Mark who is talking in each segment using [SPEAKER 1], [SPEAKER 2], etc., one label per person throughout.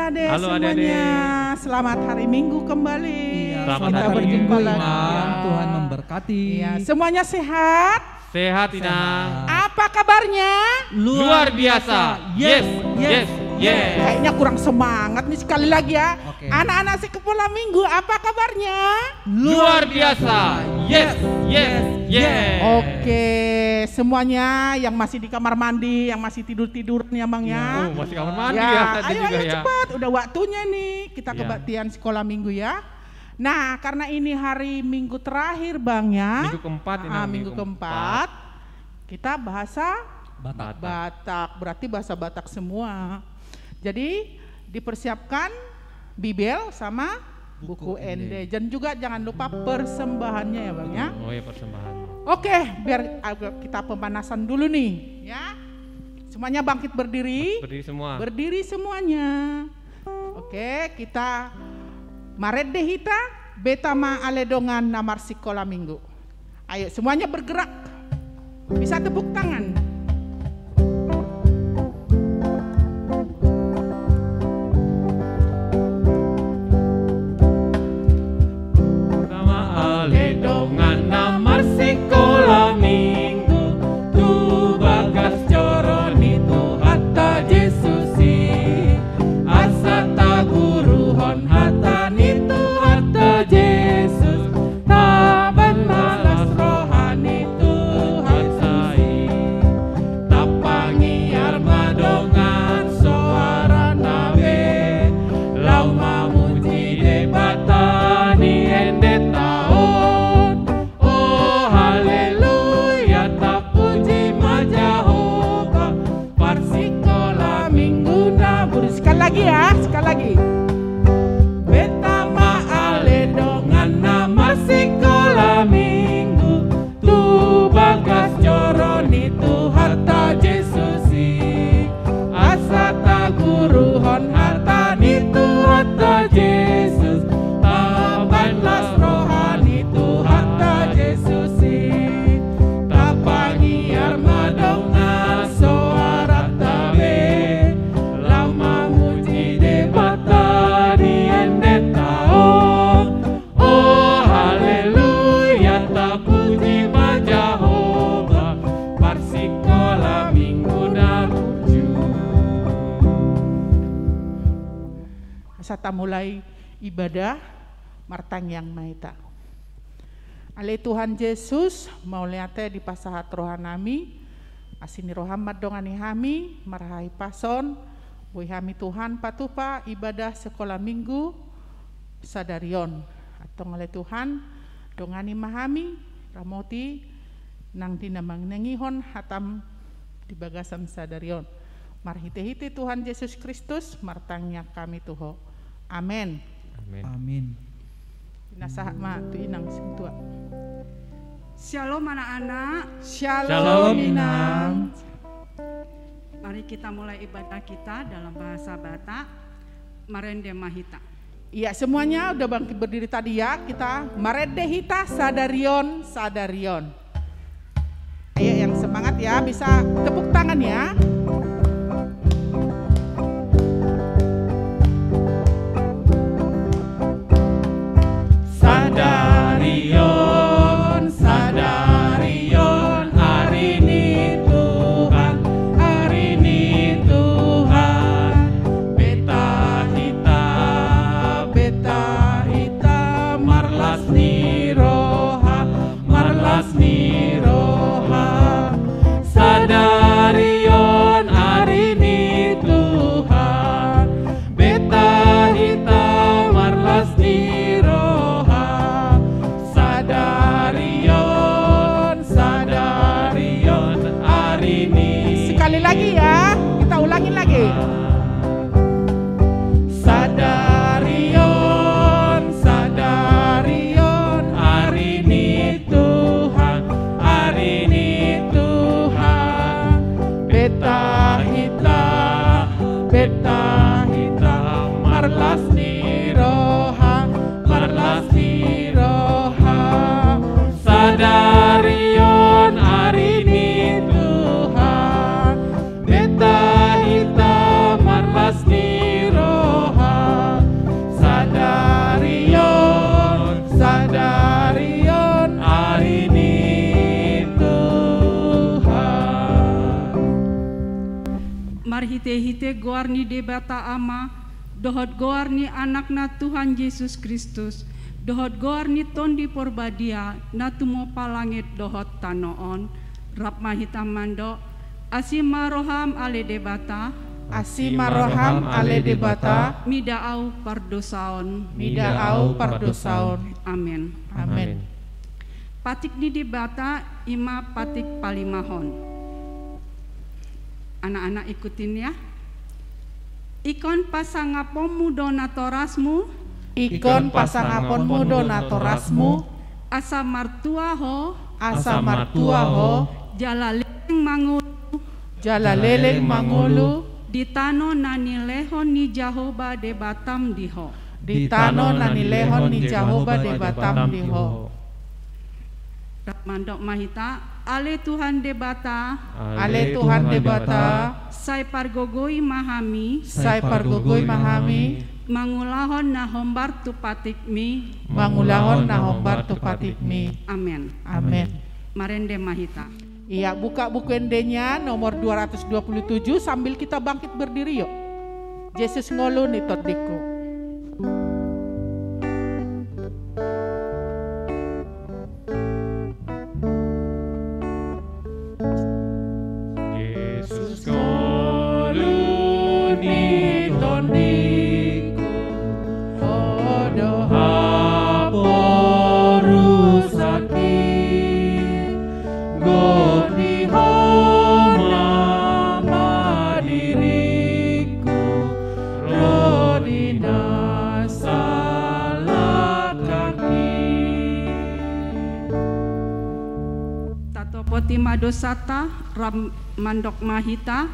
[SPEAKER 1] adik-adik
[SPEAKER 2] Halo
[SPEAKER 1] semuanya.
[SPEAKER 2] adik-adik.
[SPEAKER 1] Selamat hari Minggu kembali.
[SPEAKER 3] Iya,
[SPEAKER 2] Selamat
[SPEAKER 3] selamat
[SPEAKER 2] hari
[SPEAKER 3] berjumpa
[SPEAKER 2] Minggu,
[SPEAKER 3] lagi.
[SPEAKER 2] Inang.
[SPEAKER 3] Tuhan memberkati.
[SPEAKER 1] Iya, semuanya sehat?
[SPEAKER 2] Sehat Inang.
[SPEAKER 1] Apa kabarnya?
[SPEAKER 2] Luar biasa. Yes, yes, yes.
[SPEAKER 1] Kayaknya kurang semangat nih, sekali lagi ya.
[SPEAKER 3] Oke.
[SPEAKER 1] Anak-anak sekolah minggu, apa kabarnya?
[SPEAKER 2] Luar biasa. Yes, yes, yes.
[SPEAKER 1] Oke, semuanya yang masih di kamar mandi, yang masih tidur-tidur nih Bang ya.
[SPEAKER 2] Oh, masih kamar mandi
[SPEAKER 1] Ya,
[SPEAKER 2] ya tadi
[SPEAKER 1] ayo,
[SPEAKER 2] juga
[SPEAKER 1] ayo
[SPEAKER 2] ya.
[SPEAKER 1] cepat, udah waktunya nih kita
[SPEAKER 2] Ya.
[SPEAKER 1] kebaktian sekolah minggu ya. Nah, karena ini hari Minggu terakhir Bang ya.
[SPEAKER 2] Minggu keempat Inang.
[SPEAKER 1] Minggu keempat, kita bahasa
[SPEAKER 3] Batak.
[SPEAKER 1] Batak, berarti bahasa Batak semua. Jadi dipersiapkan Bibel sama buku ND. Dan juga jangan lupa persembahannya ya Bang ya.
[SPEAKER 2] Oh ya, persembahan.
[SPEAKER 1] Oke, biar kita pemanasan dulu nih ya. Semuanya bangkit berdiri.
[SPEAKER 2] Berdiri semua.
[SPEAKER 1] Berdiri semuanya. Oke, kita Maret Dehita Betama Aledongan Namar Sekolah Minggu. Ayo semuanya bergerak. Bisa tepuk tangan.
[SPEAKER 2] Nama aledongan namar sekolah minggu. Tu bagas coroni tu hatta Jesusi. Asata guruhon hatta nitu hatta Yesus. Taban malas rohani Tuhan sai. Tapangi armadongan suara nabe. Lau mamuji debatani ende taon. Oh haleluya tapuji majahoba. Parsikola minggu nabur.
[SPEAKER 1] Sekali lagi ya, sekali lagi.
[SPEAKER 2] Betama aledongan nama sekolah minggu. Tu bagas coroni tu harta Jesusi. Asata guruhon harta nitu harta Yesus. Tabanlas rohani tu harta Jesusi. Tapangi armadonga suara tabe. Lama muji debatani ende taon. Oh haleluya tapuji majahoba. Parsikola minggu nabuju.
[SPEAKER 1] Sata mulai ibadah martang yang maita. Ale Tuhan Yesus mau liate di pasahat rohanami asini rohamat dongani hami marahai pason boi hami Tuhan patupa ibadah sekolah minggu sadarion atau ngale Tuhan dongani mahami ramoti nang dinamang nengihon hatam di bagasan sadarion marhite-hite Tuhan Yesus Kristus martangnya kami Tuho. Amin.
[SPEAKER 2] Amin.
[SPEAKER 3] Amin.
[SPEAKER 1] Nasahat ma tu inang sintua.
[SPEAKER 4] Shalom anak-anak,
[SPEAKER 2] Shalom,
[SPEAKER 1] Inang.
[SPEAKER 4] mari kita mulai ibadah kita dalam bahasa Batak, Marende Mahita.
[SPEAKER 1] Iya semuanya udah bangkit berdiri tadi ya. Kita Maredehita Sadarion Sadarion. Ayo yang semangat ya, bisa tepuk tangan ya.
[SPEAKER 2] Sadarion, sadarion, hari ini Tuhan, hari ini Tuhan. Beta hita, marlas ni roha, marlas ni roha. Sadarion, hari ini Tuhan. Beta hita, marlas ni roha. Sadarion, sadarion, hari ini.
[SPEAKER 1] Sekali lagi ya, kita ulangin lagi.
[SPEAKER 2] Sadarion, sadarion, hari ini Tuhan, hari ini Tuhan. Beta hita, marlas ni roha, marlas ni roha. Sadarion, hari ini Tuhan. Beta hita, marlas ni roha.
[SPEAKER 4] marhite-hite goarni debata ama, dohot goarni anakna Tuhan Yesus Kristus, dohot goarni tondi porbadia, natumo palangit dohot tanoon, rap mahita mando, asima roham ale debata,
[SPEAKER 1] asima roham ale debata,
[SPEAKER 4] midaau pardosaon,
[SPEAKER 1] midaau pardosaon.
[SPEAKER 4] Amin.
[SPEAKER 1] Amin.
[SPEAKER 4] Patik di debata ima patik palimahon. Anak-anak ikutin ya. Ikon pasangaponmu donatorasmu,
[SPEAKER 1] Ikon pasangaponmu donatorasmu,
[SPEAKER 4] asa martuaho,
[SPEAKER 1] asa martuaho,
[SPEAKER 4] jalaleng mangulu,
[SPEAKER 1] jalaleleng mangulu,
[SPEAKER 4] ditano nani lehon ni Jahoba de Batam diho.
[SPEAKER 1] ditano nani lehon ni Jahoba de Batam diho.
[SPEAKER 4] Mandok mahita, ale Tuhan de Bata,
[SPEAKER 1] Ale Tuhan de Bata,
[SPEAKER 4] sai pargogoi mahami,
[SPEAKER 1] sai pargogoi mahami,
[SPEAKER 4] mangulahon na hombar tu patikmi.
[SPEAKER 1] mangulahon na hombar tu patikmi.
[SPEAKER 4] Amin.
[SPEAKER 1] Amin.
[SPEAKER 4] Marende mahita.
[SPEAKER 1] Iya, buka buku endenya nomor 227 sambil kita bangkit berdiri yuk. Yesus ngolun itot diku.
[SPEAKER 2] Yesus ngolun iton diku,
[SPEAKER 1] Odo
[SPEAKER 2] haporu sakit, goni homa diriku, rodina salah kaki.
[SPEAKER 4] Tato potima dosata, ram mandok mahita,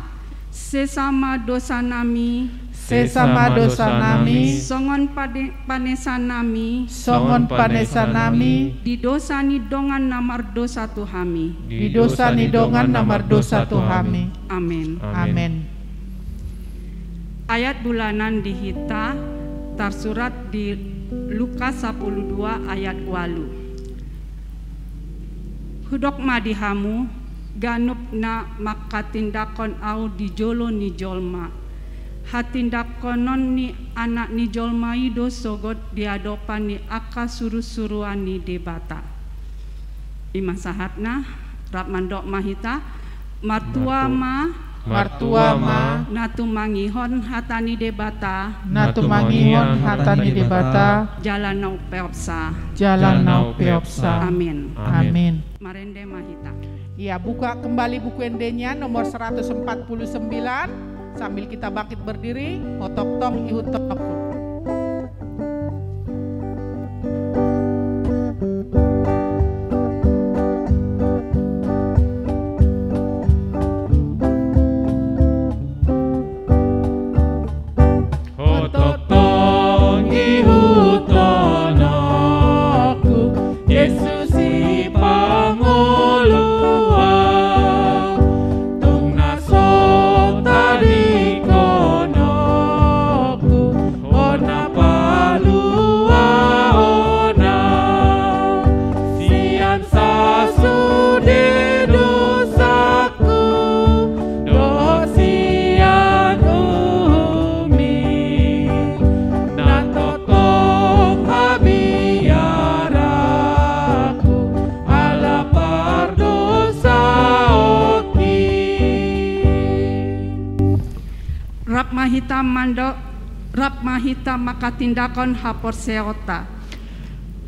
[SPEAKER 4] sesama dosa nami,
[SPEAKER 1] sesama dosa nami,
[SPEAKER 4] songon panesa nami,
[SPEAKER 1] songon panesa nami,
[SPEAKER 4] didosani dongan namar dosa Tuhami.
[SPEAKER 1] didosa nidongan namar dosa Tuhami.
[SPEAKER 4] Amin.
[SPEAKER 1] Amin.
[SPEAKER 4] Ayat bulanan dihita tersurat di Lukas 12 ayat 8. Hudok madihamu ganup na makatindakon au dijolo ni jolma. Hatindakonon ni anak ni jolma ido sogot diadopan ni aka suruh-suruan ni debata. Ima sahatna rap mandok mahita martua ma
[SPEAKER 1] natu
[SPEAKER 4] mangihon hatani debata
[SPEAKER 1] mangihon hatani debata,
[SPEAKER 4] jalan nau peopsa.
[SPEAKER 1] jalan nau peopsa.
[SPEAKER 4] Amin.
[SPEAKER 1] Amin.
[SPEAKER 4] Marende mahita.
[SPEAKER 1] Iya, buka kembali buku endenya nomor 149 sambil kita bangkit berdiri. Hotok tong ihutok.
[SPEAKER 2] Ototong ihutonoku, Yesus si pangolua, tung naso tadi konoku, ona palua ona, sian sasude dosaku, dosian umi, natotong habiaraku, ala pardosa oki.
[SPEAKER 4] Rap mahita mando, rap mahita makatindakon hapor seota.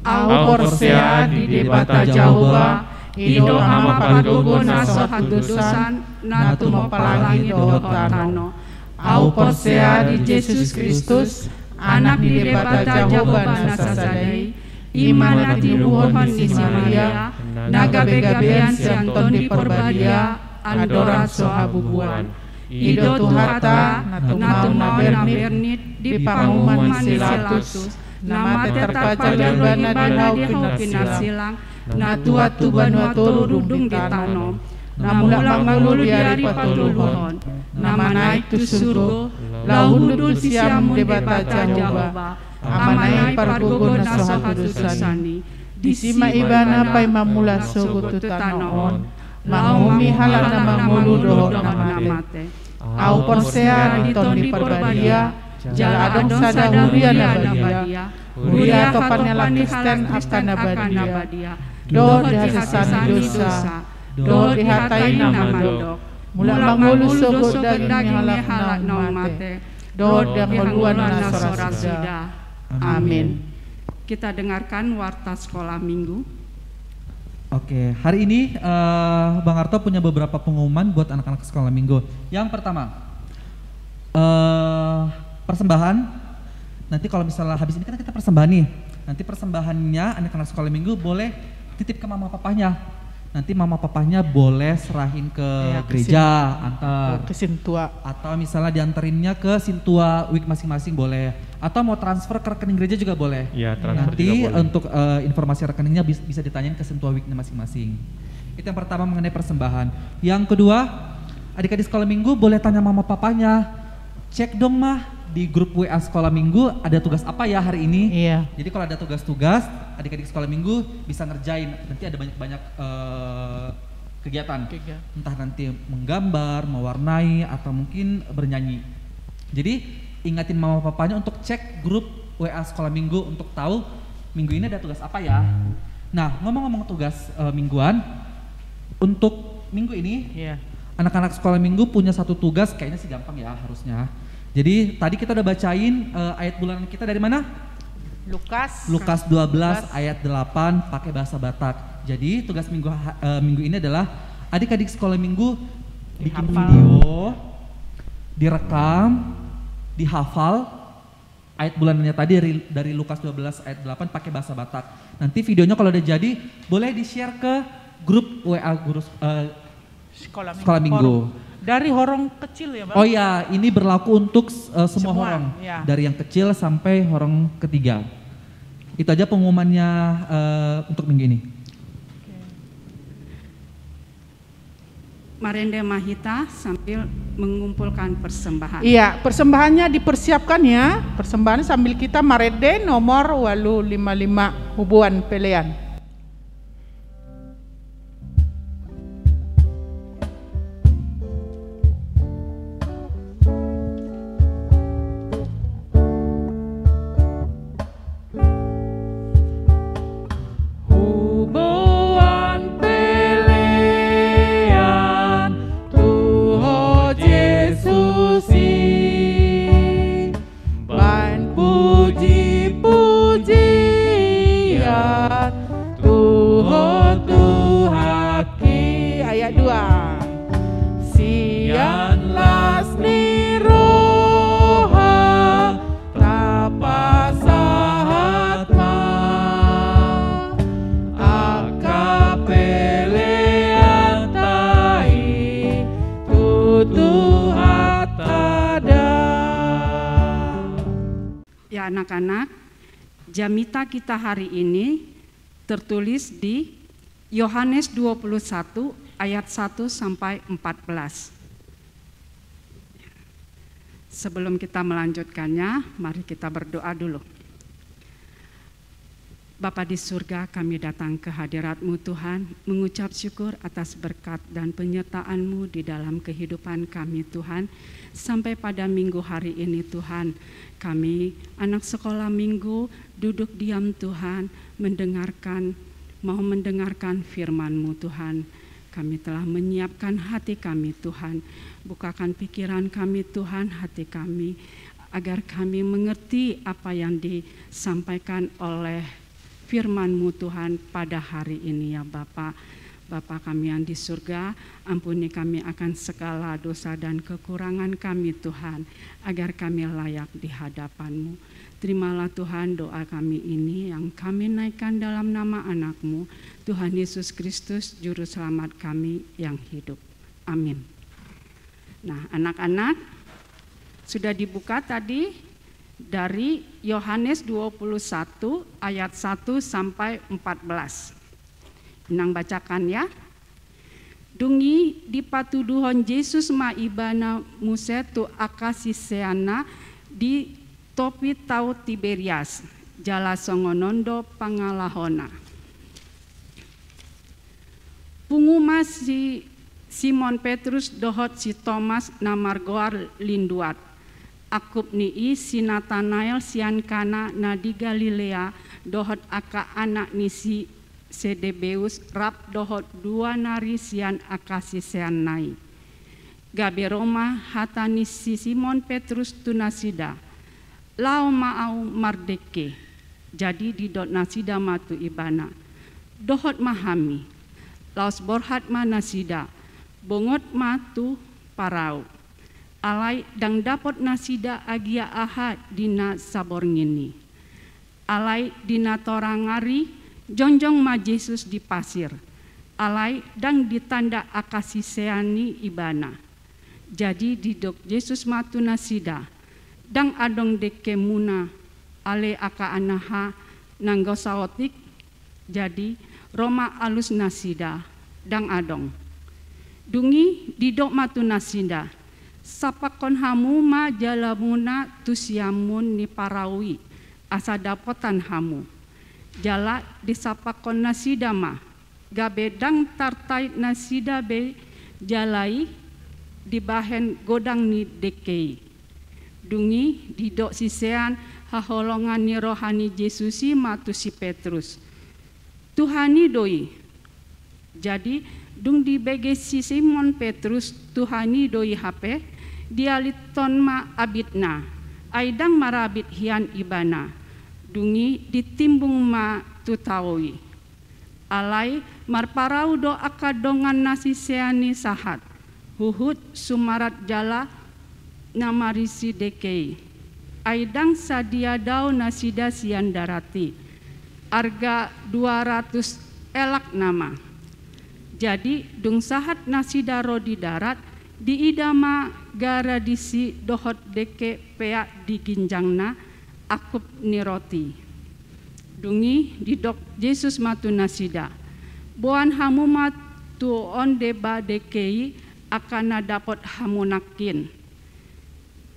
[SPEAKER 1] Au porsea di debata Jahoba, ido ama pagogo naso hatudusan, natu mapalangi dohotano. Au porsea di Yesus Kristus, anak di debata Jahoba nasasadai, imana tinuhon di Simaria, naga begabean sianton di perbadia, adoran sohabubuan. Ido tuhata, natu mau nabernit, di panguman silatus, nama terpaca jambana di hau pinasilang, natua tuban watoro dudung di tanom, namula mangulu diari patuluhon, nama naik tu surgo, lahundul siam debata Jahoba, amanai pargogo naso hatudusani, disima ibana pai mamula sogo tutanoon, mangumi halana mangulu dohok namate. Au porsea diton di perbadia, jala adong sada huria nabadia, huria topannya lakisten akan nabadia, do dihasasani dosa, do dihatai namandok, mula mangulu sogo daging halak naon mate, do yang haluan nasora sudah. Amin.
[SPEAKER 4] Kita dengarkan warta sekolah minggu.
[SPEAKER 3] Oke, hari ini Bang Arto punya beberapa pengumuman buat anak-anak sekolah minggu. Yang pertama, persembahan. Nanti kalau misalnya habis ini kan kita persembahan nih. Nanti persembahannya anak-anak sekolah minggu boleh titip ke mama papanya. Nanti mama papanya boleh serahin ke gereja, antar
[SPEAKER 1] ke Sintua,
[SPEAKER 3] atau misalnya dianterinnya ke Sintua week masing-masing boleh, atau mau transfer ke rekening gereja juga boleh.
[SPEAKER 2] Iya, transfer
[SPEAKER 3] nanti
[SPEAKER 2] juga boleh.
[SPEAKER 3] untuk informasi rekeningnya bisa ditanyain ke Sintua weeknya masing-masing. Itu yang pertama mengenai persembahan. Yang kedua, adik-adik sekolah minggu boleh tanya mama papanya, cek dong mah di grup WA sekolah minggu ada tugas apa ya hari ini.
[SPEAKER 1] Iya.
[SPEAKER 3] Jadi kalau ada tugas-tugas, adik-adik sekolah minggu bisa ngerjain. Nanti ada banyak-banyak kegiatan. Entah nanti menggambar, mewarnai, atau mungkin bernyanyi. Jadi ingatin mama papanya untuk cek grup WA sekolah minggu untuk tahu minggu ini ada tugas apa ya. Nah, ngomong-ngomong tugas mingguan, untuk minggu ini anak-anak sekolah minggu punya satu tugas, kayaknya sih gampang ya harusnya. Jadi tadi kita udah bacain ayat bulanan kita dari mana? Lukas 12 ayat 8 pakai bahasa Batak. Jadi tugas minggu ini adalah adik-adik sekolah minggu bikin video, direkam, dihafal ayat bulanannya tadi dari Lukas 12 ayat 8 pakai bahasa Batak. Nanti videonya kalau udah jadi boleh di-share ke grup WA guru sekolah minggu.
[SPEAKER 1] Dari horong kecil ya Bang?
[SPEAKER 3] Oh iya, ini berlaku untuk semua horong,
[SPEAKER 1] ya.
[SPEAKER 3] Dari yang kecil sampai horong ketiga. Itu aja pengumumannya untuk minggu ini.
[SPEAKER 4] Marende Mahita sambil mengumpulkan persembahan.
[SPEAKER 1] Iya, persembahannya dipersiapkan ya. Persembahan sambil kita marende nomor 855 Hubuan Pelean.
[SPEAKER 4] Anak-anak, jamita kita hari ini tertulis di Yohanes 21 ayat 1 sampai 14. Sebelum kita melanjutkannya, mari kita berdoa dulu. Bapa di surga, kami datang ke hadirat-Mu Tuhan, mengucap syukur atas berkat dan penyertaan-Mu di dalam kehidupan kami Tuhan. Sampai pada minggu hari ini Tuhan, kami anak sekolah minggu duduk diam Tuhan, mau mendengarkan firman-Mu Tuhan. Kami telah menyiapkan hati kami Tuhan, bukakan pikiran kami Tuhan, hati kami, agar kami mengerti apa yang disampaikan oleh firman-Mu Tuhan pada hari ini ya Bapa. Bapa kami yang di surga, ampuni kami akan segala dosa dan kekurangan kami Tuhan, agar kami layak di hadapan-Mu. Terimalah Tuhan doa kami ini yang kami naikkan dalam nama anak-Mu, Tuhan Yesus Kristus, Juru Selamat kami yang hidup. Amin. Nah anak-anak, sudah dibuka tadi dari Yohanes 21 ayat 1 sampai 14. Inang bacakan ya. Dungi di patuduhon Yesus maibana musetu akasiseana di topi tau Tiberias, jala songonondo pangalahona. Pungu masih Simon Petrus dohot si Thomas na margoar linduat. Akub nii si Nathanael sian Kana na di Galilea dohot aka anak ni si Sedebeus rap dohot dua nari sian aka si seanai. Gabe Roma hatani si Simon Petrus tu nasida. Lao maau mardeke. Jadi di dot nasida matu ibana. Dohot mahami. Laos borhat ma nasida. Bongot matu parau. Alai dang dapot nasida agia aha dina saborngini. Alai dina torangari jonjong ma Yesus di pasir. Alai dang ditanda akasiseani ibana. Jadi didok Yesus matu nasida. Dang adong deke muna ale aka anaha nanggo saotik. Jadi Roma alus nasida dang adong. Dungi didok matu nasida. Sapakon hamu ma jalamuna tusiamun ni parawi asa dapotan hamu. Jala disapakon nasida ma. Gabedang tartai nasida be jalai di bahen godang ni dekei. Dungi didok sisean haholongan ni rohani Yesusi matu si Petrus. Tuhani doi. Jadi dung di bege si Simon Petrus Tuhani doi hape dialiton ma abitna. Aidang marabit hian ibana. Dungi ditimbung ma tutawi. Alai marparau do akadongan nasi seani sahat. Huhut sumarat jala namarisi dekei. Aidang sadia dau nasida sian darati. Arga 200 elak nama. Jadi dung sahat nasida ro di darat di idama gara disi dohot deke pea di ginjangna akup ni roti. Dungi didok Yesus matu nasida. Boan hamu matu on deba dekei akan dapot hamunakin.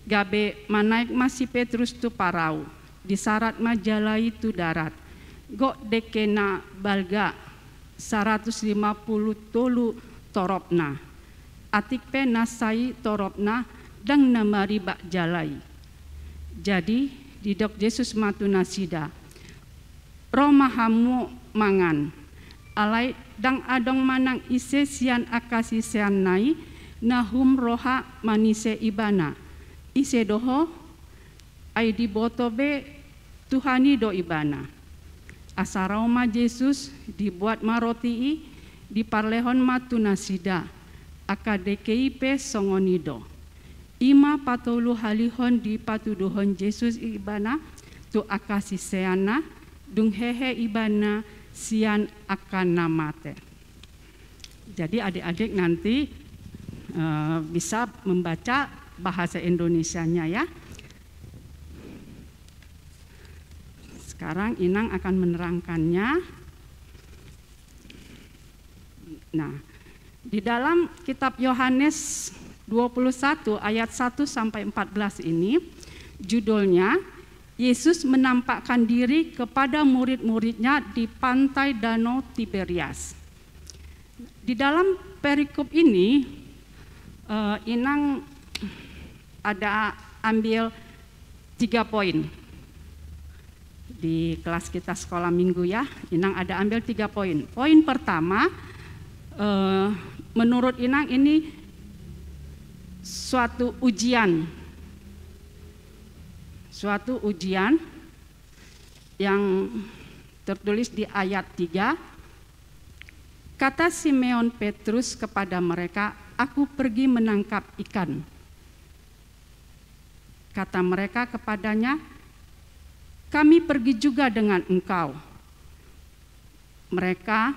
[SPEAKER 4] Gabe manaik masih Petrus tu parau. Disarat majalai tu darat. Gok dekena balga 150 tolu toropna. Atik pe nasai toropna dang namari bak jalai. Jadi didok Yesus matu nasida. Roma hamu mangan. Alai dang adong manang ise sian akasi sian nai nahum roha manise ibana. Ise doho ai di botobe Tuhani do ibana. Asaroma Yesus dibuat maroti di parlehon matu nasida. Akadekei pe songonido. Ima patolu halihon di patuduhon Yesus ibana tu akasi seana dung hehe ibana sian akan namate. Jadi adik-adik nanti bisa membaca bahasa Indonesianya ya. Sekarang Inang akan menerangkannya. Nah, di dalam kitab Yohanes 21 ayat 1 sampai 14 ini judulnya Yesus menampakkan diri kepada murid-muridnya di pantai Danau Tiberias. Di dalam perikop ini Inang ada ambil 3 poin. Di kelas kita sekolah minggu ya, Inang ada ambil 3 poin. Poin pertama, menurut Inang ini suatu ujian yang tertulis di ayat 3. Kata Simeon Petrus kepada mereka, aku pergi menangkap ikan. Kata mereka kepadanya, kami pergi juga dengan engkau. Mereka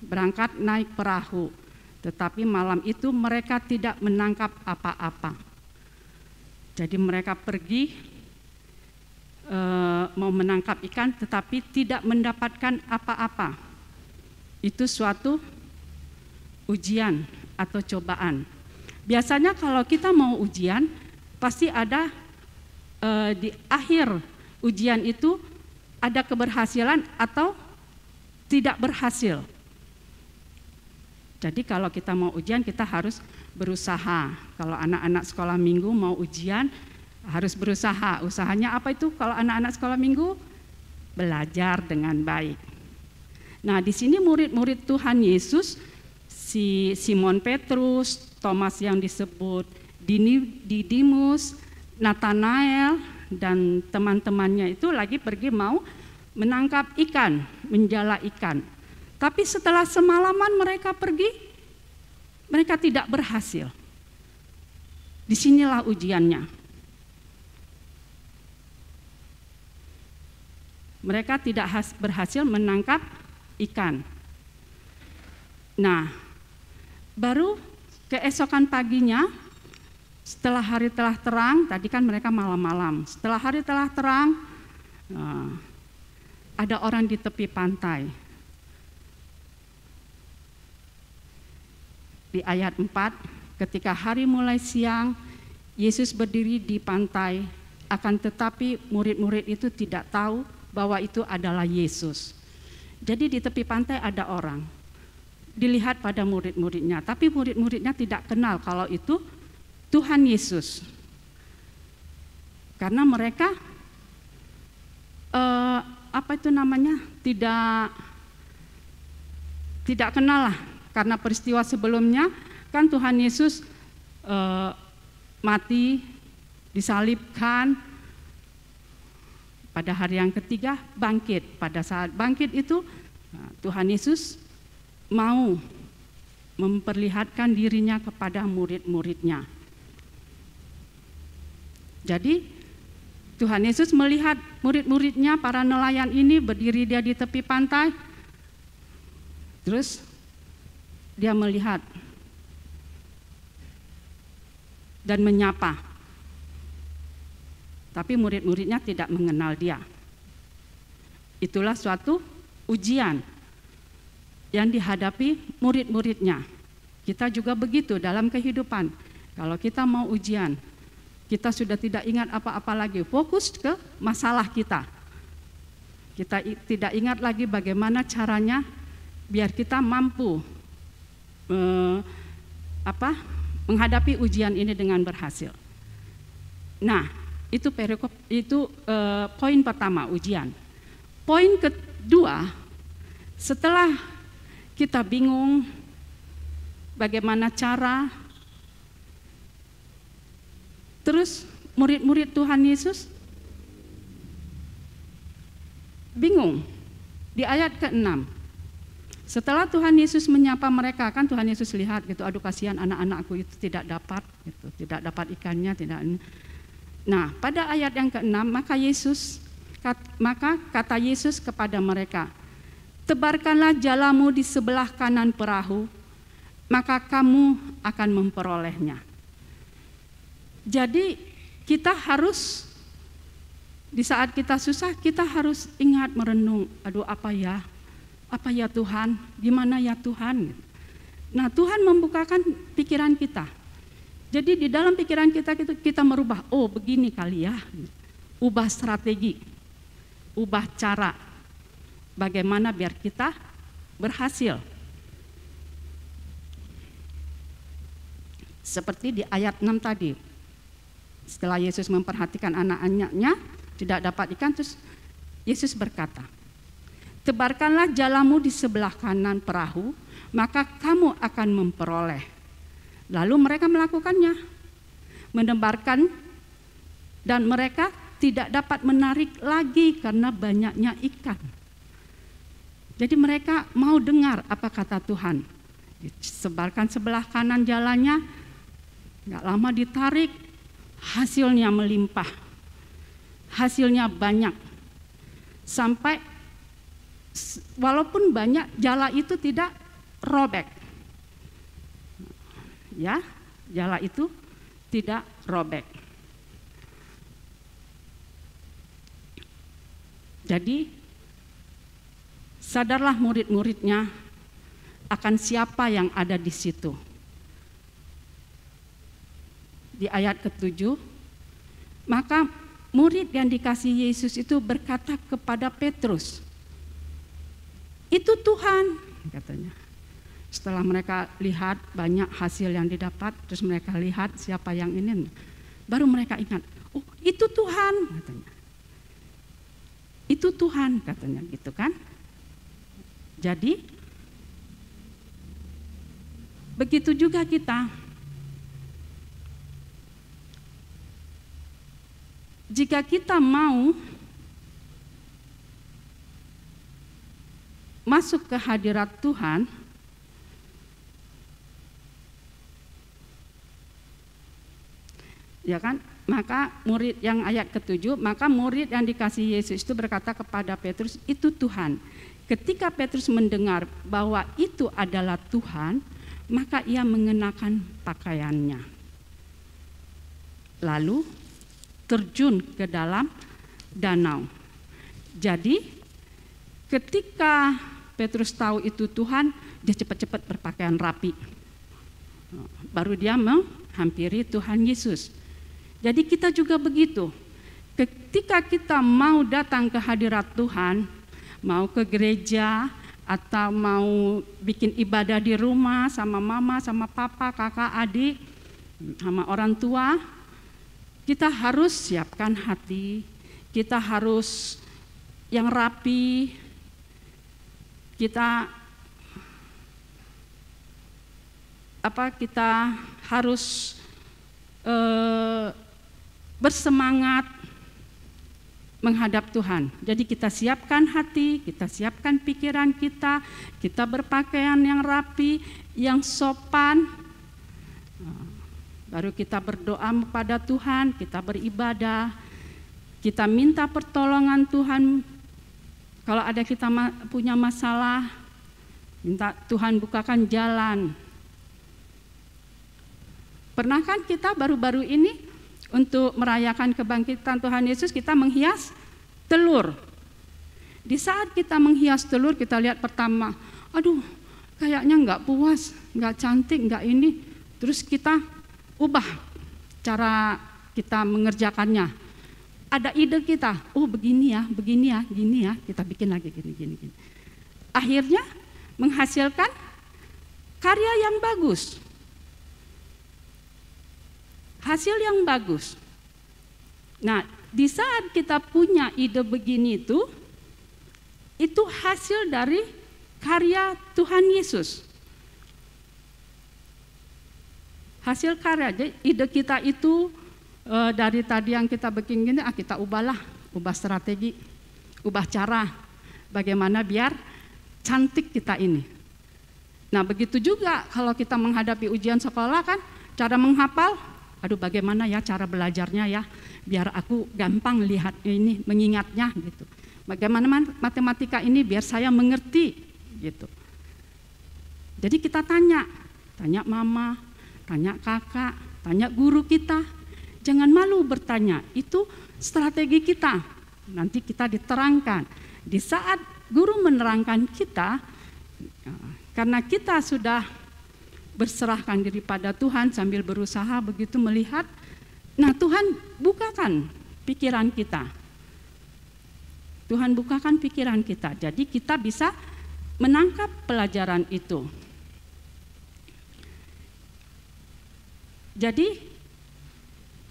[SPEAKER 4] berangkat naik perahu, tetapi malam itu mereka tidak menangkap apa-apa. Jadi mereka pergi mau menangkap ikan, tetapi tidak mendapatkan apa-apa. Itu suatu ujian atau cobaan. Biasanya kalau kita mau ujian, pasti ada di akhir ujian itu ada keberhasilan atau tidak berhasil. Jadi kalau kita mau ujian kita harus berusaha. Kalau anak-anak sekolah minggu mau ujian harus berusaha. Usahanya apa itu kalau anak-anak sekolah minggu? Belajar dengan baik. Nah, di sini murid-murid Tuhan Yesus, si Simon Petrus, Thomas yang disebut Didimus, Nathanael, dan teman-temannya itu lagi pergi mau menangkap ikan, menjala ikan. Tapi setelah semalaman mereka pergi, mereka tidak berhasil. Disinilah ujiannya. Mereka tidak berhasil menangkap ikan. Nah, baru keesokan paginya, setelah hari telah terang, tadi kan mereka malam-malam. Setelah hari telah terang, ada orang di tepi pantai. Di ayat 4, ketika hari mulai siang, Yesus berdiri di pantai, akan tetapi murid-murid itu tidak tahu bahwa itu adalah Yesus. Jadi di tepi pantai ada orang, dilihat pada murid-muridnya, tapi murid-muridnya tidak kenal kalau itu Tuhan Yesus. Karena mereka tidak kenal lah. Karena peristiwa sebelumnya kan Tuhan Yesus mati, disalibkan, pada hari yang ketiga bangkit. Pada saat bangkit itu Tuhan Yesus mau memperlihatkan dirinya kepada murid-muridnya. Jadi Tuhan Yesus melihat murid-muridnya, para nelayan ini berdiri dia di tepi pantai. Terus dia melihat dan menyapa. Tapi murid-muridnya tidak mengenal dia. Itulah suatu ujian yang dihadapi murid-muridnya. Kita juga begitu dalam kehidupan. Kalau kita mau ujian, kita sudah tidak ingat apa-apa lagi, fokus ke masalah kita. Kita tidak ingat lagi bagaimana caranya biar kita mampu menghadapi ujian ini dengan berhasil. Nah, itu poin pertama, ujian. Poin kedua, setelah kita bingung bagaimana cara, terus murid-murid Tuhan Yesus bingung. Di ayat ke-6, setelah Tuhan Yesus menyapa mereka, kan Tuhan Yesus lihat gitu, aduh kasihan anak-anakku itu tidak dapat dapat ikannya, tidak. Nah, pada ayat yang ke-6, maka kata Yesus kepada mereka, tebarkanlah jalamu di sebelah kanan perahu, maka kamu akan memperolehnya. Jadi kita harus, di saat kita susah, kita harus ingat merenung, aduh apa ya Tuhan, gimana ya Tuhan. Nah, Tuhan membukakan pikiran kita. Jadi di dalam pikiran kita merubah, oh begini kali ya, ubah strategi, ubah cara, bagaimana biar kita berhasil. Seperti di ayat 6 tadi, setelah Yesus memperhatikan anak-anaknya tidak dapat ikan, terus Yesus berkata, tebarkanlah jalamu di sebelah kanan perahu, maka kamu akan memperoleh. Lalu mereka melakukannya, menebarkan, dan mereka tidak dapat menarik lagi karena banyaknya ikan. Jadi mereka mau dengar apa kata Tuhan. Disebarkan sebelah kanan jalannya, nggak lama ditarik, hasilnya melimpah, hasilnya banyak. Sampai walaupun banyak, jala itu tidak robek. Ya, jala itu tidak robek. Jadi sadarlah murid-muridnya akan siapa yang ada di situ. Di ayat ke-7, maka murid yang dikasihi Yesus itu berkata kepada Petrus, itu Tuhan, katanya. Setelah mereka lihat banyak hasil yang didapat, terus mereka lihat siapa yang ini, baru mereka ingat, oh itu Tuhan katanya. Itu Tuhan katanya gitu kan. Jadi begitu juga kita. Jika kita mau masuk ke hadirat Tuhan, ya kan? Maka murid yang ayat ke-7, maka murid yang dikasihi Yesus itu berkata kepada Petrus, itu Tuhan. Ketika Petrus mendengar bahwa itu adalah Tuhan, maka ia mengenakan pakaiannya. Lalu terjun ke dalam danau. Jadi ketika Petrus tahu itu Tuhan, dia cepat-cepat berpakaian rapi. Baru dia menghampiri Tuhan Yesus. Jadi kita juga begitu. Ketika kita mau datang ke hadirat Tuhan, mau ke gereja atau mau bikin ibadah di rumah sama mama, sama papa, kakak, adik, sama orang tua, kita harus siapkan hati, kita harus yang rapi, kita harus bersemangat menghadap Tuhan. Jadi kita siapkan hati, kita siapkan pikiran kita berpakaian yang rapi, yang sopan. Baru kita berdoa kepada Tuhan, kita beribadah, kita minta pertolongan Tuhan. Kalau ada kita punya masalah, minta Tuhan bukakan jalan. Pernah kan kita baru-baru ini untuk merayakan kebangkitan Tuhan Yesus, kita menghias telur. Di saat kita menghias telur, kita lihat pertama, aduh kayaknya nggak puas, nggak cantik, nggak ini. Terus kita ubah cara kita mengerjakannya. Ada ide kita, oh begini ya, gini ya, kita bikin lagi gini. Akhirnya menghasilkan karya yang bagus. Hasil yang bagus. Nah, di saat kita punya ide begini itu hasil dari karya Tuhan Yesus. Hasil karya, jadi ide kita itu dari tadi yang kita bikin gini, kita ubah strategi, ubah cara, bagaimana biar cantik kita ini. Nah, begitu juga kalau kita menghadapi ujian sekolah kan, cara menghafal, aduh bagaimana ya cara belajarnya ya, biar aku gampang lihat ini, mengingatnya gitu. Bagaimana matematika ini biar saya mengerti gitu. Jadi kita tanya mama, tanya kakak, tanya guru kita. Jangan malu bertanya, itu strategi kita. Nanti kita diterangkan. Di saat guru menerangkan kita, karena kita sudah berserahkan diri pada Tuhan sambil berusaha begitu melihat, nah Tuhan bukakan pikiran kita. Tuhan bukakan pikiran kita, jadi kita bisa menangkap pelajaran itu. Jadi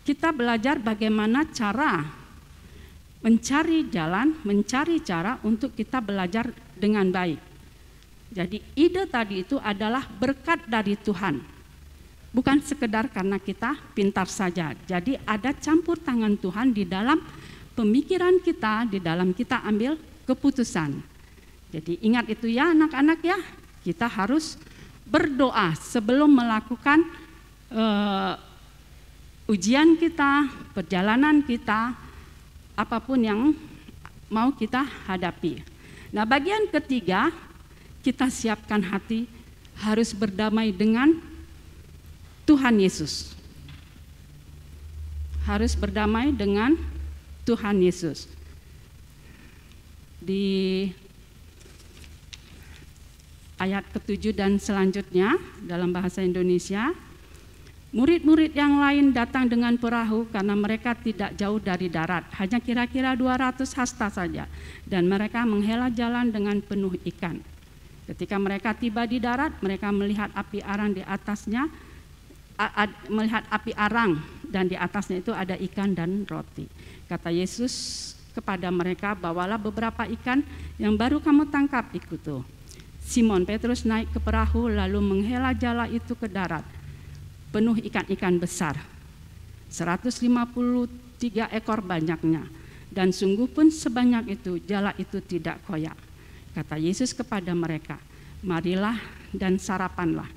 [SPEAKER 4] kita belajar bagaimana cara mencari jalan, mencari cara untuk kita belajar dengan baik. Jadi ide tadi itu adalah berkat dari Tuhan, bukan sekedar karena kita pintar saja. Jadi ada campur tangan Tuhan di dalam pemikiran kita, di dalam kita ambil keputusan. Jadi ingat itu ya anak-anak ya, kita harus berdoa sebelum melakukan ujian kita, perjalanan kita, apapun yang mau kita hadapi. Nah, bagian ketiga, kita siapkan hati harus berdamai dengan Tuhan Yesus. Harus berdamai dengan Tuhan Yesus. Di ayat ke-7 dan selanjutnya dalam bahasa Indonesia, murid-murid yang lain datang dengan perahu karena mereka tidak jauh dari darat, hanya kira-kira 200 hasta saja, dan mereka menghela jalan dengan penuh ikan. Ketika mereka tiba di darat, mereka melihat api arang di atasnya, melihat api arang dan di atasnya itu ada ikan dan roti. Kata Yesus kepada mereka, bawalah beberapa ikan yang baru kamu tangkap, ikuti. Simon Petrus naik ke perahu lalu menghela jala itu ke darat, penuh ikan-ikan besar, 153 ekor banyaknya, dan sungguh pun sebanyak itu jala itu tidak koyak. Kata Yesus kepada mereka, marilah dan sarapanlah.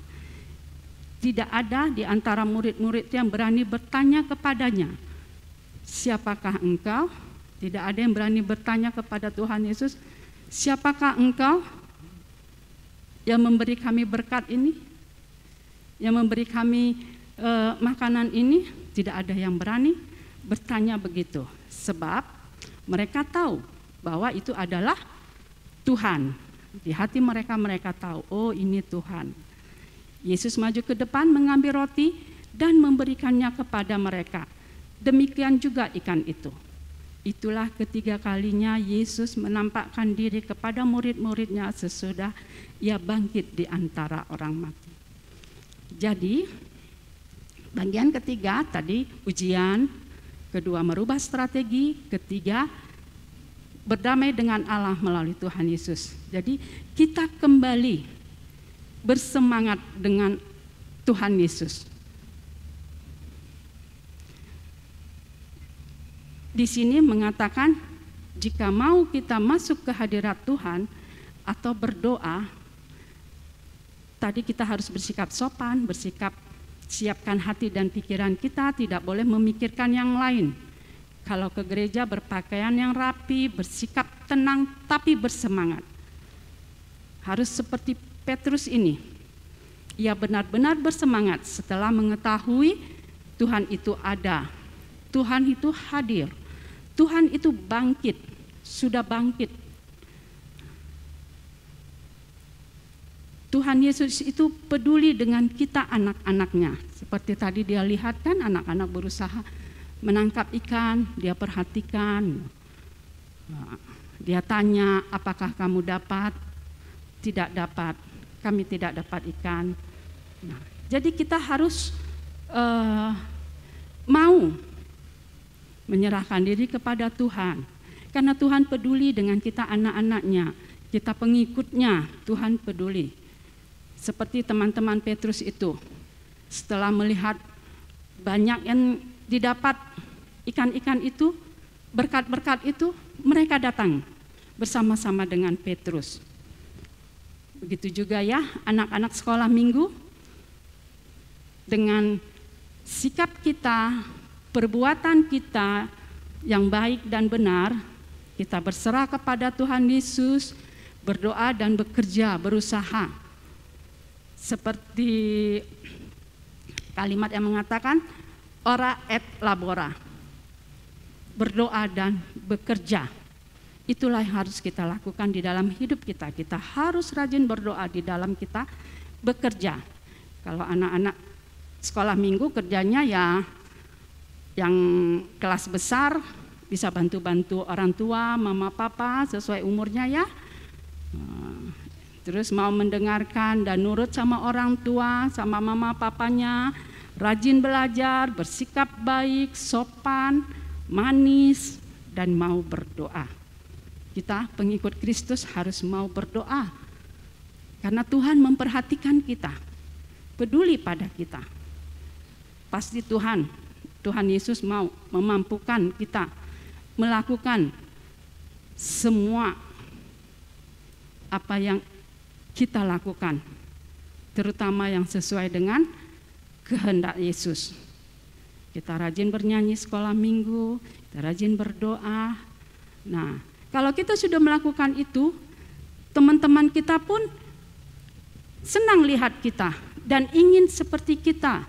[SPEAKER 4] Tidak ada di antara murid-murid yang berani bertanya kepadanya, siapakah engkau? Tidak ada yang berani bertanya kepada Tuhan Yesus, siapakah engkau yang memberi kami berkat ini? Yang memberi kami makanan ini? Tidak ada yang berani bertanya begitu. Sebab mereka tahu bahwa itu adalah Tuhan. Di hati mereka, mereka tahu, oh ini Tuhan. Yesus maju ke depan mengambil roti dan memberikannya kepada mereka. Demikian juga ikan itu. Itulah ketiga kalinya Yesus menampakkan diri kepada murid-muridnya sesudah ia bangkit di antara orang mati. Jadi bagian ketiga tadi ujian, kedua merubah strategi, ketiga berdamai dengan Allah melalui Tuhan Yesus. Jadi kita kembali bersemangat dengan Tuhan Yesus. Di sini mengatakan jika mau kita masuk ke hadirat Tuhan atau berdoa, tadi kita harus bersikap sopan, bersikap siapkan hati dan pikiran kita, tidak boleh memikirkan yang lain. Kalau ke gereja berpakaian yang rapi, bersikap tenang tapi bersemangat. Harus seperti Petrus ini. Ia benar-benar bersemangat setelah mengetahui Tuhan itu ada. Tuhan itu hadir. Tuhan itu bangkit, sudah bangkit. Tuhan Yesus itu peduli dengan kita anak-anaknya. Seperti tadi dia lihat kan anak-anak berusaha menangkap ikan, dia perhatikan. Dia tanya, apakah kamu dapat? Tidak dapat, kami tidak dapat ikan. Nah, jadi kita harus mau menyerahkan diri kepada Tuhan. Karena Tuhan peduli dengan kita anak-anaknya, kita pengikutnya, Tuhan peduli. Seperti teman-teman Petrus itu, setelah melihat banyak yang didapat ikan-ikan itu, berkat-berkat itu, mereka datang bersama-sama dengan Petrus. Begitu juga ya anak-anak sekolah minggu, dengan sikap kita, perbuatan kita yang baik dan benar, kita berserah kepada Tuhan Yesus, berdoa dan bekerja, berusaha. Seperti kalimat yang mengatakan, ora et labora, berdoa dan bekerja. Itulah yang harus kita lakukan di dalam hidup kita. Kita harus rajin berdoa di dalam kita bekerja. Kalau anak-anak sekolah minggu kerjanya ya yang kelas besar bisa bantu-bantu orang tua, mama papa sesuai umurnya ya. Terus mau mendengarkan dan nurut sama orang tua, sama mama papanya, rajin belajar, bersikap baik, sopan, manis, dan mau berdoa. Kita pengikut Kristus harus mau berdoa. Karena Tuhan memperhatikan kita, peduli pada kita. Pasti Tuhan Yesus mau memampukan kita melakukan semua apa yang kita lakukan, terutama yang sesuai dengan kehendak Yesus. Kita rajin bernyanyi sekolah minggu, kita rajin berdoa. Nah, kalau kita sudah melakukan itu, teman-teman kita pun senang lihat kita dan ingin seperti kita.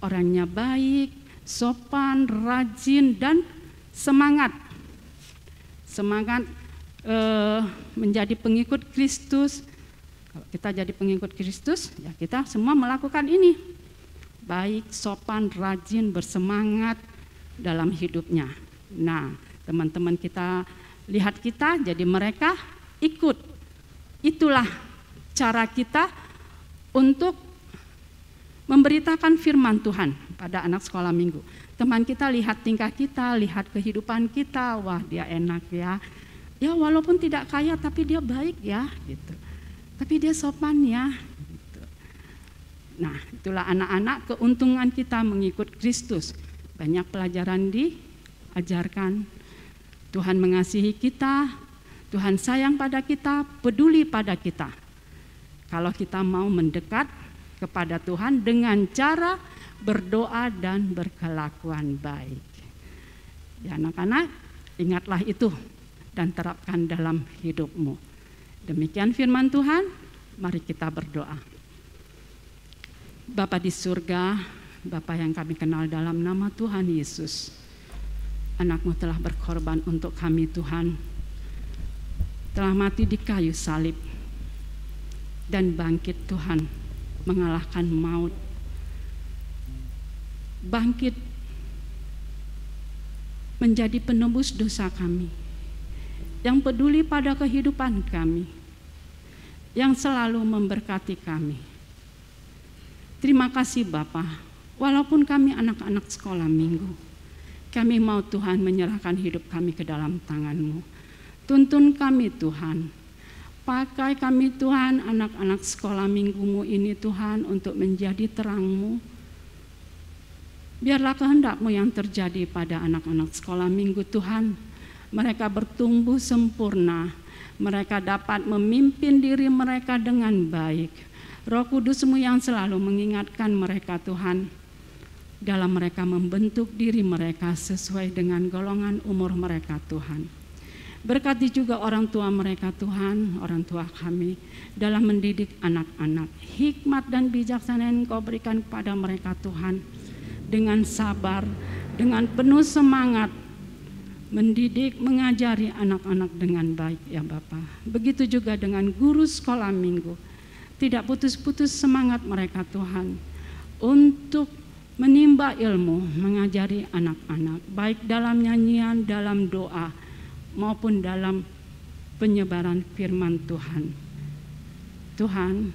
[SPEAKER 4] Orangnya baik, sopan, rajin, dan semangat. Semangat menjadi pengikut Kristus. Kalau kita jadi pengikut Kristus, ya kita semua melakukan ini. Baik, sopan, rajin, bersemangat dalam hidupnya. Nah, teman-teman kita lihat kita, jadi mereka ikut. Itulah cara kita untuk memberitakan firman Tuhan pada anak sekolah minggu. Teman kita lihat tingkah kita, lihat kehidupan kita, wah dia enak ya. Ya walaupun tidak kaya tapi dia baik ya gitu. Tapi dia sopan ya gitu. Nah, itulah anak-anak keuntungan kita mengikut Kristus. Banyak pelajaran diajarkan. Tuhan mengasihi kita, Tuhan sayang pada kita, peduli pada kita. Kalau kita mau mendekat kepada Tuhan dengan cara berdoa dan berkelakuan baik. Ya anak-anak, ingatlah itu dan terapkan dalam hidupmu. Demikian firman Tuhan, mari kita berdoa. Bapa di surga, Bapa yang kami kenal dalam nama Tuhan Yesus, anak-Mu telah berkorban untuk kami Tuhan, telah mati di kayu salib dan bangkit Tuhan, mengalahkan maut, bangkit menjadi penebus dosa kami, yang peduli pada kehidupan kami, yang selalu memberkati kami. Terima kasih Bapa, walaupun kami anak-anak sekolah minggu, kami mau Tuhan menyerahkan hidup kami ke dalam tangan-Mu. Tuntun kami Tuhan, pakai kami Tuhan, anak-anak sekolah minggu-Mu ini Tuhan, untuk menjadi terang-Mu. Biarlah kehendak-Mu yang terjadi pada anak-anak sekolah minggu Tuhan. Mereka bertumbuh sempurna, mereka dapat memimpin diri mereka dengan baik. Roh Kudus-Mu yang selalu mengingatkan mereka Tuhan, dalam mereka membentuk diri mereka sesuai dengan golongan umur mereka Tuhan. Berkati juga orang tua mereka Tuhan, orang tua kami, dalam mendidik anak-anak. Hikmat dan bijaksana yang Engkau berikan kepada mereka Tuhan, dengan sabar, dengan penuh semangat, mendidik, mengajari anak-anak dengan baik ya Bapa. Begitu juga dengan guru sekolah minggu, tidak putus-putus semangat mereka Tuhan untuk menimba ilmu, mengajari anak-anak, baik dalam nyanyian, dalam doa, maupun dalam penyebaran firman Tuhan. Tuhan,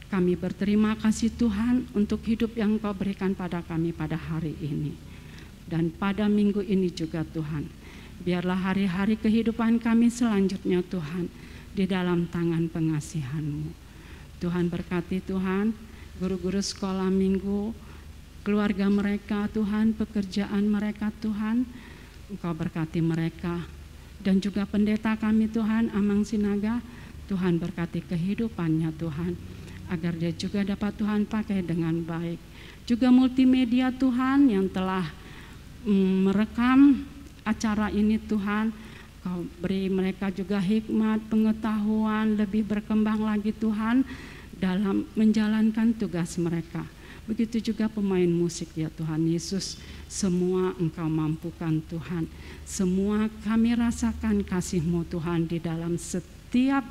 [SPEAKER 4] kami berterima kasih Tuhan untuk hidup yang Kau berikan pada kami pada hari ini. Dan pada minggu ini juga Tuhan, biarlah hari-hari kehidupan kami selanjutnya Tuhan, di dalam tangan pengasihan-Mu. Tuhan berkati Tuhan, guru-guru sekolah minggu, keluarga mereka Tuhan, pekerjaan mereka Tuhan, Engkau berkati mereka. Dan juga pendeta kami Tuhan, Amang Sinaga, Tuhan berkati kehidupannya Tuhan, agar dia juga dapat Tuhan pakai dengan baik. Juga multimedia Tuhan yang telah merekam acara ini Tuhan, Kau beri mereka juga hikmat, pengetahuan, lebih berkembang lagi Tuhan dalam menjalankan tugas mereka. Begitu juga pemain musik ya Tuhan Yesus, semua Engkau mampukan Tuhan. Semua kami rasakan kasih-Mu Tuhan di dalam setiap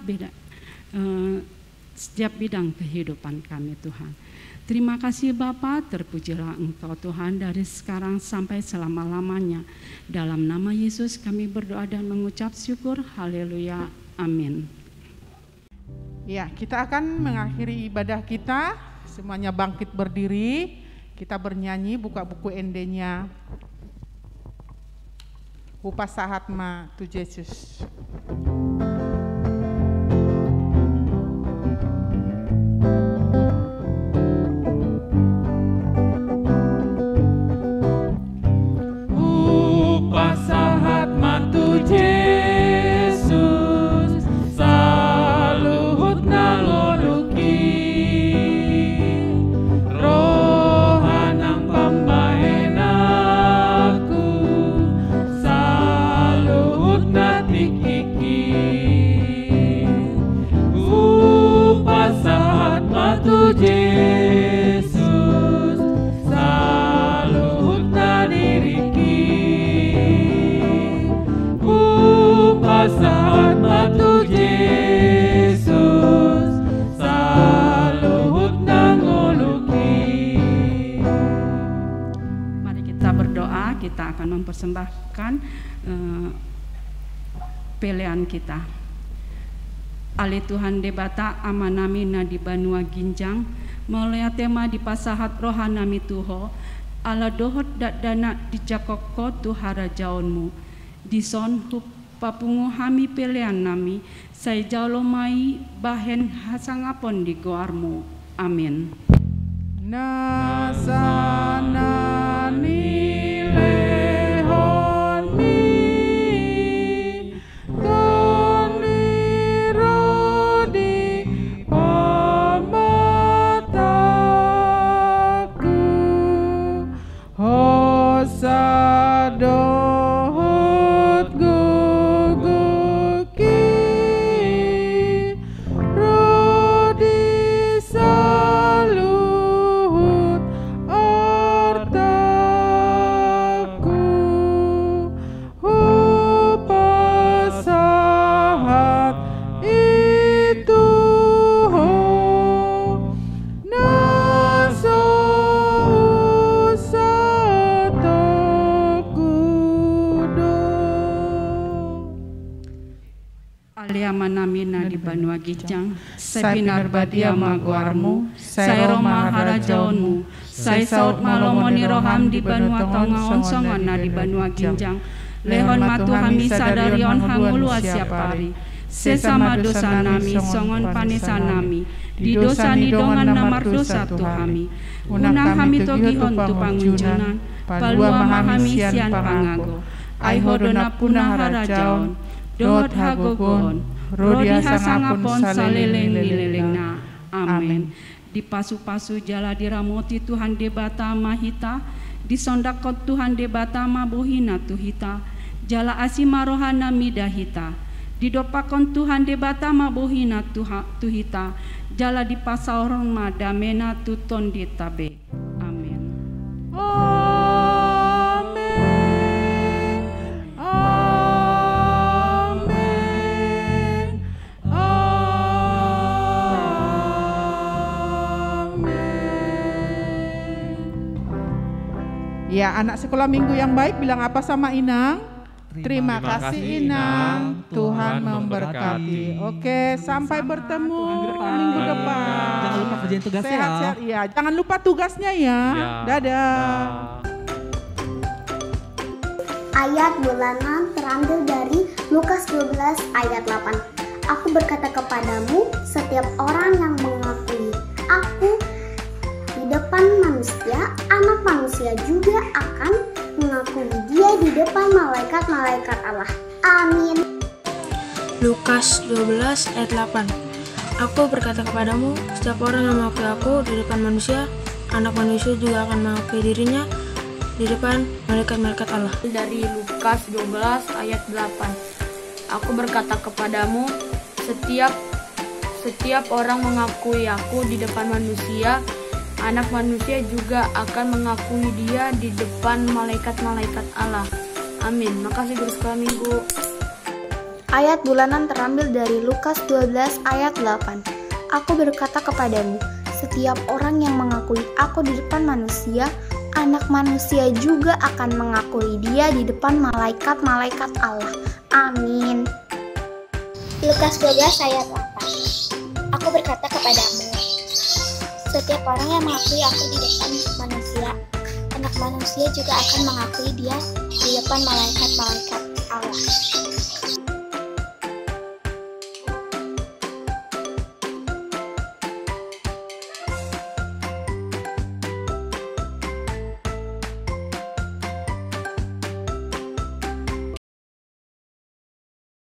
[SPEAKER 4] bidang kehidupan kami Tuhan. Terima kasih Bapa, terpujilah Engkau Tuhan dari sekarang sampai selama-lamanya. Dalam nama Yesus kami berdoa dan mengucap syukur. Haleluya. Amin.
[SPEAKER 1] Ya, kita akan mengakhiri ibadah kita. Semuanya bangkit berdiri. Kita bernyanyi, buka buku ND-nya. Upasahatma tu Yesus.
[SPEAKER 4] Kita akan mempersembahkan pilihan kita. Ale Tuhan debata amanami na di banua ginjang, melalui tema di pasahat rohanami Tuho, ala dohot dak dana di cakoko Tuhara jaonmu, dison hup papungu hami pelean nami, saya jaulomai bahen hasangapon di goarmu. Amin.
[SPEAKER 1] Nasanani lehon mi tonirodi pamataku hosadohot guguki rodi saluhut artaku hupasahat itu ho naso usataku do.
[SPEAKER 4] Aliamanami na di banua gijang,
[SPEAKER 1] Sai
[SPEAKER 4] saya pinar badia maguarmu, saya roma harajaonmu, saya saut malomoni roham di banua tongaon songon na di banua ginjang, lehon matu hami sadarion hangulu asiapari, sesama dosa nami songon panesa nami, di dosa ni dongan namar dosa tuhami, unang hami togihon tu pangunjunan, palua mahami sian pangago, aihodona punah harajaon, dot hagogon, rodi hasangapon saleleng nilelengna. Amin. Di pasu-pasu jala diramoti Tuhan debata mahita, di sondakot Tuhan debata mabuhina tuhita, jala asima rohana midahita, di dopakon Tuhan debata mabuhina tuhita, jala di pasauron madamena tuton ditabe. Amin.
[SPEAKER 1] Amin. Amin. Amin. Ya, anak sekolah minggu yang baik bilang apa sama Inang? Terima kasih Inang, Tuhan memberkati. Oke, sampai bertemu minggu depan.
[SPEAKER 3] Jangan lupa kerjain tugasnya ya.
[SPEAKER 1] Sehat-sehat, iya. Jangan lupa tugasnya ya. Dadah.
[SPEAKER 5] Ayat bulanan terambil dari Lukas 12 ayat 8. Aku berkata kepadamu, setiap orang yang mengakui aku di depan manusia, anak manusia juga akan mengakui dia di depan malaikat-malaikat Allah. Amin.
[SPEAKER 6] Lukas 12 ayat 8. Aku berkata kepadamu, setiap orang yang mengakui aku di depan manusia, anak manusia juga akan mengakui dirinya di depan malaikat-malaikat Allah.
[SPEAKER 7] Dari Lukas 12 ayat 8. Aku berkata kepadamu, setiap orang mengakui aku di depan manusia, anak manusia juga akan mengakui dia di depan malaikat-malaikat Allah. Amin. Makasih guru sekolah minggu.
[SPEAKER 5] Ayat bulanan terambil dari Lukas 12 ayat 8. Aku berkata kepadamu, setiap orang yang mengakui aku di depan manusia, anak manusia juga akan mengakui dia di depan malaikat-malaikat Allah. Amin. Lukas 12 ayat 8. Aku berkata kepadamu, setiap orang yang mengakui aku di depan manusia, anak manusia juga akan mengakui dia di depan malaikat-malaikat Allah.